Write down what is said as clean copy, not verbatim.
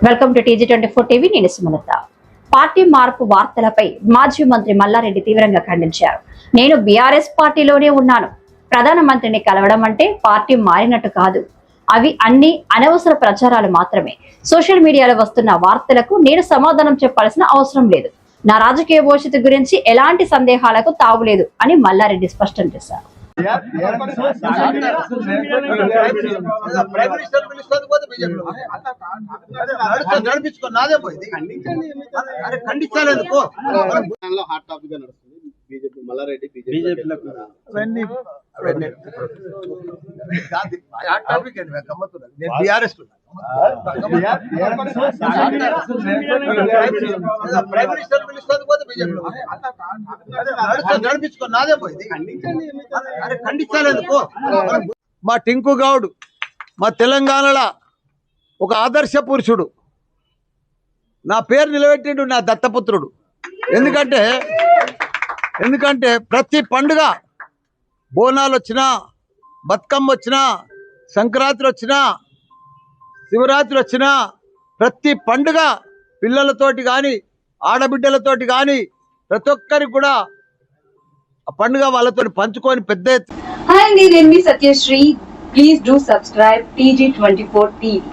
Welcome to TG24 TV. నేను Sumalatha. Party మార్పు వార్తలపై మాజీ మంత్రి మల్లారెడ్డి తీవ్రంగా ఖండించారు. నేను బీఆర్ఎస్ పార్టీలోనే ఉన్నాను. ప్రధానమంత్రిని కలవడం అంటే పార్టీ మారినట్టు కాదు. అవి అన్ని అనవసర ప్రచారాలు మాత్రమే. సోషల్ మీడియాలో వస్తున్న వార్తలకు నేను సమాధానం చెప్పాల్సిన అవసరం లేదు. నా రాజకీయ భవిష్యత్తు గురించి ఎలాంటి సందేహాలకు తావులేదు అని మల్లారెడ్డి స్పష్టం చేశారు. మల్లారెడ్డి మా టింకు గౌడ్ మా తెలంగాణలో ఒక ఆదర్శ పురుషుడు. నా పేరు నిలబెట్టిండు నా దత్తపుత్రుడు. ఎందుకంటే ప్రతి పండుగ బోనాలు వచ్చినా, బతుకమ్మ వచ్చినా, సంక్రాంతి వచ్చినా, శివరాత్రి వచ్చినా ప్రతి పండుగ పిల్లలతోటి కానీ ఆడబిడ్డలతోటి కానీ ప్రతి ఒక్కరికి కూడా ఆ పండుగ వాళ్ళతో పంచుకొని పెద్ద హాయ్ అండి, నేను మీ Satyasri. Please do subscribe TG24 TV.